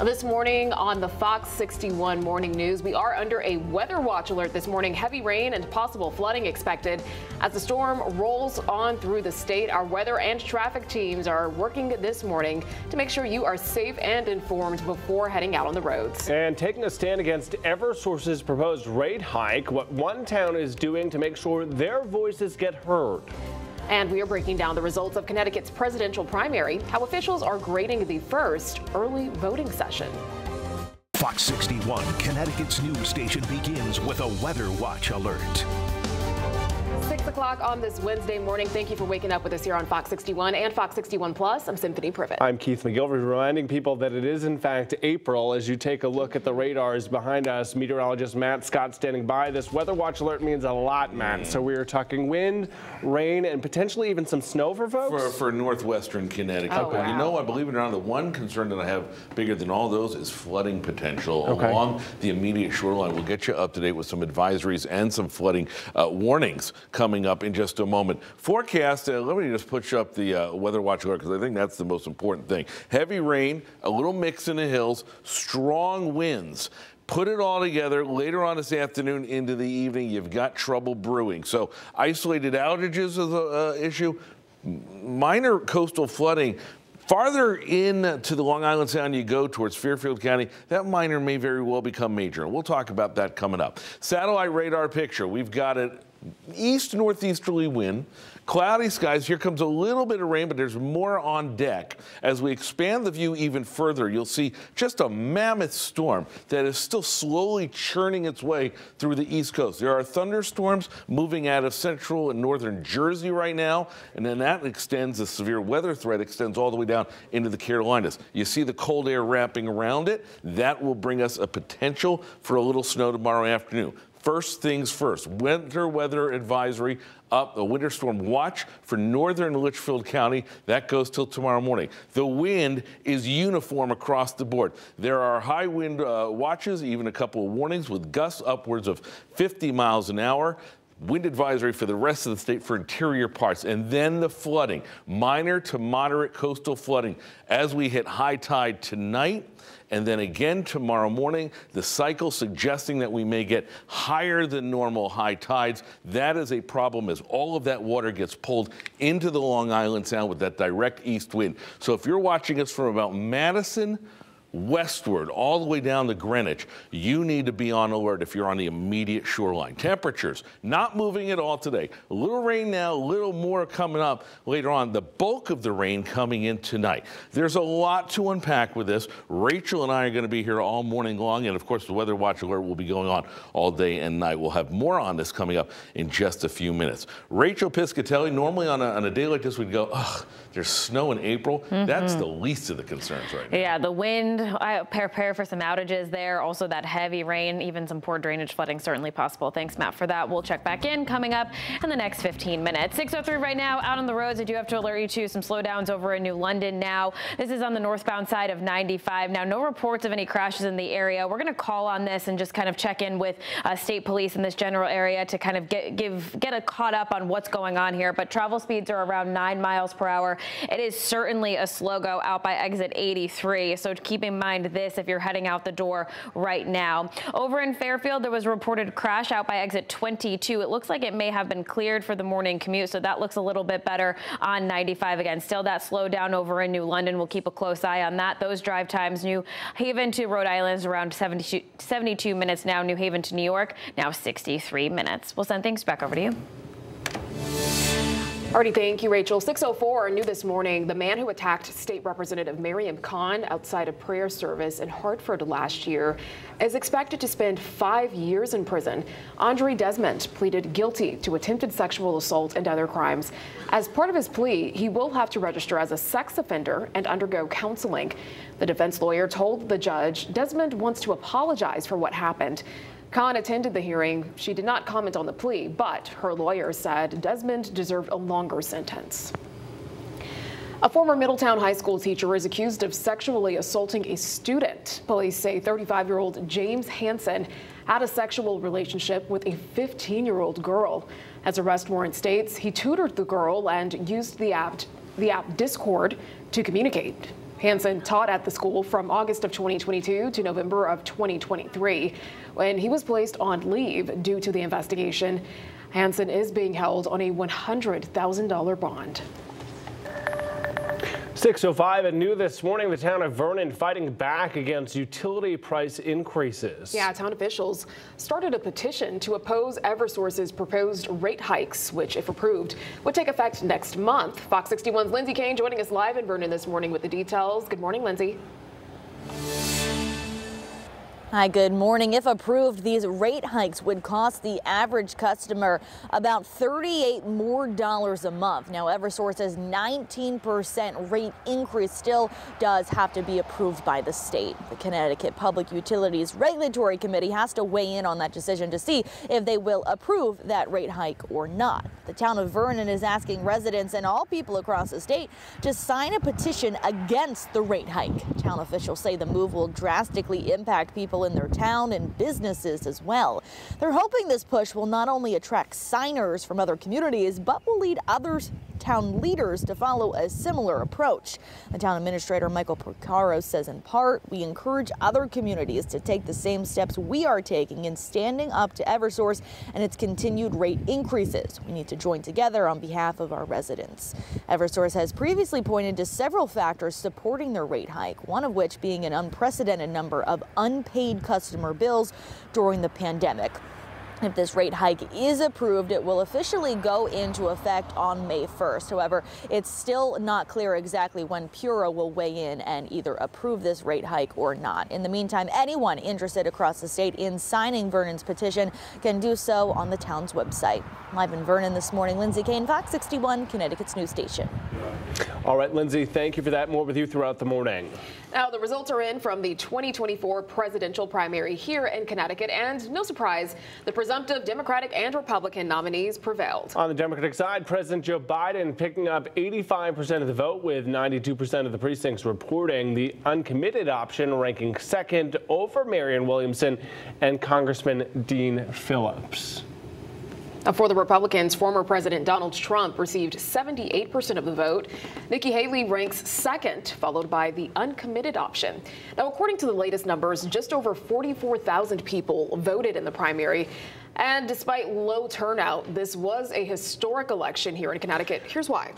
This morning on the Fox 61 Morning News, we are under a weather watch alert this morning. Heavy rain and possible flooding expected as the storm rolls on through the state. Our weather and traffic teams are working this morning to make sure you are safe and informed before heading out on the roads. And taking a stand against Eversource's proposed rate hike, what one town is doing to make sure their voices get heard. And we are breaking down the results of Connecticut's presidential primary, how officials are grading the first early voting session. Fox 61, Connecticut's news station, begins with a weather watch alert. 6 o'clock on this Wednesday morning. Thank you for waking up with us here on Fox 61 and Fox 61 Plus. I'm Symphony Privet. I'm Keith McGilvery, reminding people that it is in fact April. As you take a look at the radars behind us, meteorologist Matt Scott standing by. This weather watch alert means a lot, Matt. So we are talking wind, rain, and potentially even some snow for folks? For northwestern Connecticut. Oh, wow. You know, I believe it or not, the one concern that I have bigger than all those is flooding potential along the immediate shoreline. We'll get you up to date with some advisories and some flooding warnings coming up in just a moment. Forecast, let me just push up the weather watch alert because I think that's the most important thing. Heavy rain, a little mix in the hills, strong winds. Put it all together later on this afternoon into the evening, you've got trouble brewing. So isolated outages is an issue. Minor coastal flooding. Farther in to the Long Island Sound you go towards Fairfield County, that minor may very well become major. We'll talk about that coming up. Satellite radar picture. We've got it east-northeasterly wind, cloudy skies. Here comes a little bit of rain, but there's more on deck. As we expand the view even further, you'll see just a mammoth storm that is still slowly churning its way through the East Coast. There are thunderstorms moving out of central and northern Jersey right now, and then that extends, the severe weather threat extends all the way down into the Carolinas. You see the cold air wrapping around it. That will bring us a potential for a little snow tomorrow afternoon. First things first, winter weather advisory up, a winter storm watch for northern Litchfield County. That goes till tomorrow morning. The wind is uniform across the board. There are high wind watches, even a couple of warnings with gusts upwards of 50 miles an hour. Wind advisory for the rest of the state for interior parts, and then the flooding, minor to moderate coastal flooding as we hit high tide tonight. And then again tomorrow morning, the cycle suggesting that we may get higher than normal high tides. That is a problem as all of that water gets pulled into the Long Island Sound with that direct east wind. So if you're watching us from about Madison westward all the way down to Greenwich, you need to be on alert if you're on the immediate shoreline. Temperatures not moving at all today. A little rain now, a little more coming up later on. The bulk of the rain coming in tonight. There's a lot to unpack with this. Rachel and I are going to be here all morning long, and of course the weather watch alert will be going on all day and night. We'll have more on this coming up in just a few minutes. Rachel Piscatelli, normally on a day like this we'd go, ugh, there's snow in April. That's the least of the concerns right now. Yeah, the wind, I prepare for some outages there. Also that heavy rain, even some poor drainage flooding certainly possible. Thanks, Matt, for that. We'll check back in coming up in the next 15 minutes. 6:03 right now out on the roads. I do have to alert you to some slowdowns over in New London now. This is on the northbound side of 95. Now, no reports of any crashes in the area. We're going to call on this and just kind of check in with state police in this general area to kind of get caught up on what's going on here. But travel speeds are around 9 miles per hour. It is certainly a slow go out by exit 83. So keep in mind this if you're heading out the door right now. Over in Fairfield, there was a reported crash out by exit 22. It looks like it may have been cleared for the morning commute, so that looks a little bit better on 95. Again, still that slowdown over in New London. We'll keep a close eye on that. Those drive times, New Haven to Rhode Island is around 72 minutes now. New Haven to New York, now 63 minutes. We'll send things back over to you. Alrighty, thank you, Rachel. 6:04 new this morning. The man who attacked State Representative Miriam Khan outside a prayer service in Hartford last year is expected to spend 5 years in prison. Andre Desmond pleaded guilty to attempted sexual assault and other crimes. As part of his plea, he will have to register as a sex offender and undergo counseling. The defense lawyer told the judge Desmond wants to apologize for what happened. Khan attended the hearing. She did not comment on the plea, but her lawyer said Desmond deserved a longer sentence. A former Middletown High School teacher is accused of sexually assaulting a student. Police say 35-year-old James Hansen had a sexual relationship with a 15-year-old girl. As arrest warrant states, he tutored the girl and used the app Discord to communicate. Hansen taught at the school from August of 2022 to November of 2023 when he was placed on leave due to the investigation. Hansen is being held on a $100,000 bond. 6:05 and new this morning, the town of Vernon fighting back against utility price increases. Yeah, town officials started a petition to oppose Eversource's proposed rate hikes, which, if approved, would take effect next month. Fox 61's Lindsay Kane joining us live in Vernon this morning with the details. Good morning, Lindsay. Hi, good morning. If approved, these rate hikes would cost the average customer about $38 more a month. Now, Eversource's 19% rate increase still does have to be approved by the state. The Connecticut Public Utilities Regulatory Committee has to weigh in on that decision to see if they will approve that rate hike or not. The town of Vernon is asking residents and all people across the state to sign a petition against the rate hike. Town officials say the move will drastically impact people in their town and businesses as well. They're hoping this push will not only attract signers from other communities, but will lead other town leaders to follow a similar approach. The town administrator, Michael Porcaro, says in part, we encourage other communities to take the same steps we are taking in standing up to Eversource and its continued rate increases. We need to join together on behalf of our residents. Eversource has previously pointed to several factors supporting their rate hike, one of which being an unprecedented number of unpaid customer bills during the pandemic. If this rate hike is approved, it will officially go into effect on May 1st. However, it's still not clear exactly when PURA will weigh in and either approve this rate hike or not. In the meantime, anyone interested across the state in signing Vernon's petition can do so on the town's website. Live in Vernon this morning, Lindsay Kane, Fox 61, Connecticut's news station. All right, Lindsay, thank you for that. More with you throughout the morning. Now, the results are in from the 2024 presidential primary here in Connecticut, and no surprise, the presumptive Democratic and Republican nominees prevailed. On the Democratic side, President Joe Biden picking up 85% of the vote, with 92% of the precincts reporting. The uncommitted option ranking second over Marianne Williamson and Congressman Dean Phillips. For the Republicans, former President Donald Trump received 78% of the vote. Nikki Haley ranks second, followed by the uncommitted option. Now, according to the latest numbers, just over 44,000 people voted in the primary. And despite low turnout, this was a historic election here in Connecticut. Here's why.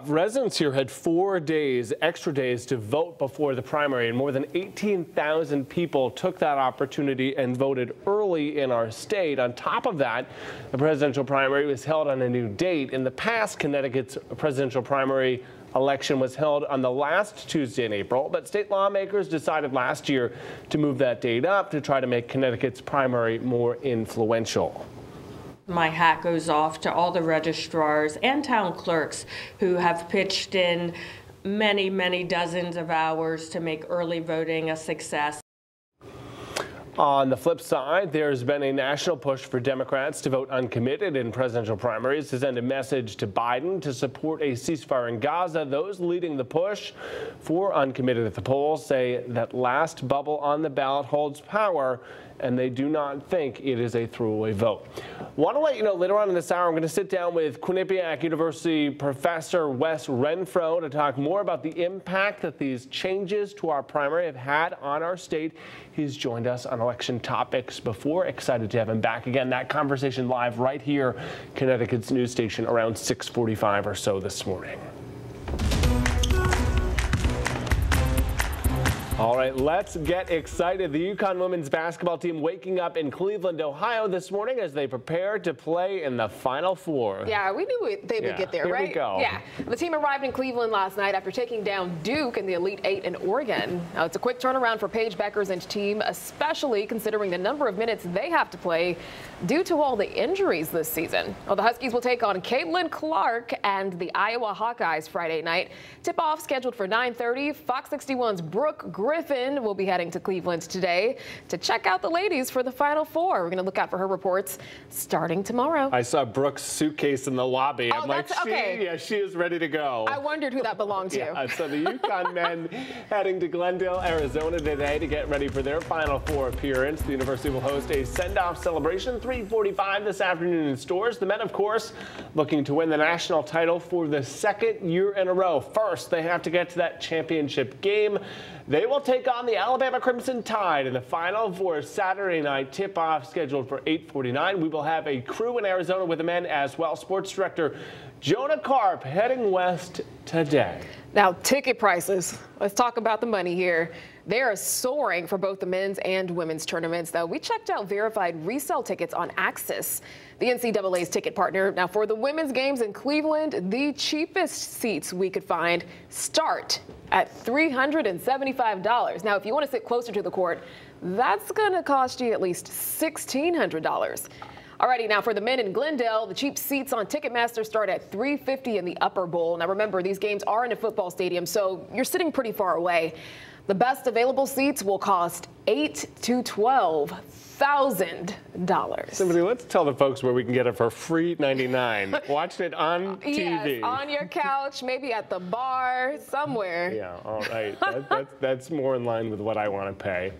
Residents here had 4 days, extra days, to vote before the primary, and more than 18,000 people took that opportunity and voted early in our state. On top of that, the presidential primary was held on a new date. In the past, Connecticut's presidential primary election was held on the last Tuesday in April, but state lawmakers decided last year to move that date up to try to make Connecticut's primary more influential. My hat goes off to all the registrars and town clerks who have pitched in many, many dozens of hours to make early voting a success. On the flip side, there's been a national push for Democrats to vote uncommitted in presidential primaries to send a message to Biden to support a ceasefire in Gaza. Those leading the push for uncommitted at the polls say that last bubble on the ballot holds power, and they do not think it is a throwaway vote. Want to let you know, later on in this hour, I'm going to sit down with Quinnipiac University professor Wes Renfro to talk more about the impact that these changes to our primary have had on our state. He's joined us on election topics before. Excited to have him back again. That conversation live right here, Connecticut's news station, around 6:45 or so this morning. All right, let's get excited. The UConn women's basketball team waking up in Cleveland, Ohio this morning as they prepare to play in the Final Four. Yeah, we knew they would get there, right? Here we go. Yeah, the team arrived in Cleveland last night after taking down Duke in the Elite Eight in Oregon. Now, it's a quick turnaround for Paige Beckers and team, especially considering the number of minutes they have to play due to all the injuries this season. Well, the Huskies will take on Caitlin Clark and the Iowa Hawkeyes Friday night. Tip-off scheduled for 9:30. Fox 61's Brooke Gray Griffin will be heading to Cleveland today to check out the ladies for the Final Four. We're going to look out for her reports starting tomorrow. I saw Brooke's suitcase in the lobby. Oh, I'm like, she is ready to go. I wondered who that belonged to. Yeah, so the UConn men heading to Glendale, Arizona today to get ready for their Final Four appearance. The university will host a send-off celebration, 3:45 this afternoon in stores. The men, of course, looking to win the national title for the second year in a row. First, they have to get to that championship game. They will take on the Alabama Crimson Tide in the final for a Saturday night tip-off scheduled for 8:49. We will have a crew in Arizona with the men as well. Sports director Jonah Karp heading west today. Now, ticket prices. Let's talk about the money here. They are soaring for both the men's and women's tournaments, though. We checked out verified resale tickets on Axis, the NCAA's ticket partner. Now, for the women's games in Cleveland, the cheapest seats we could find start at $375. Now, if you want to sit closer to the court, that's going to cost you at least $1,600. Alrighty, now for the men in Glendale, the cheap seats on Ticketmaster start at $350 in the upper bowl. Now remember, these games are in a football stadium, so you're sitting pretty far away. The best available seats will cost $8,000 to $12,000. Somebody, let's tell the folks where we can get it for free $99. Watch it on TV. Yes, on your couch, maybe at the bar, somewhere. Yeah, all right. That's more in line with what I want to pay.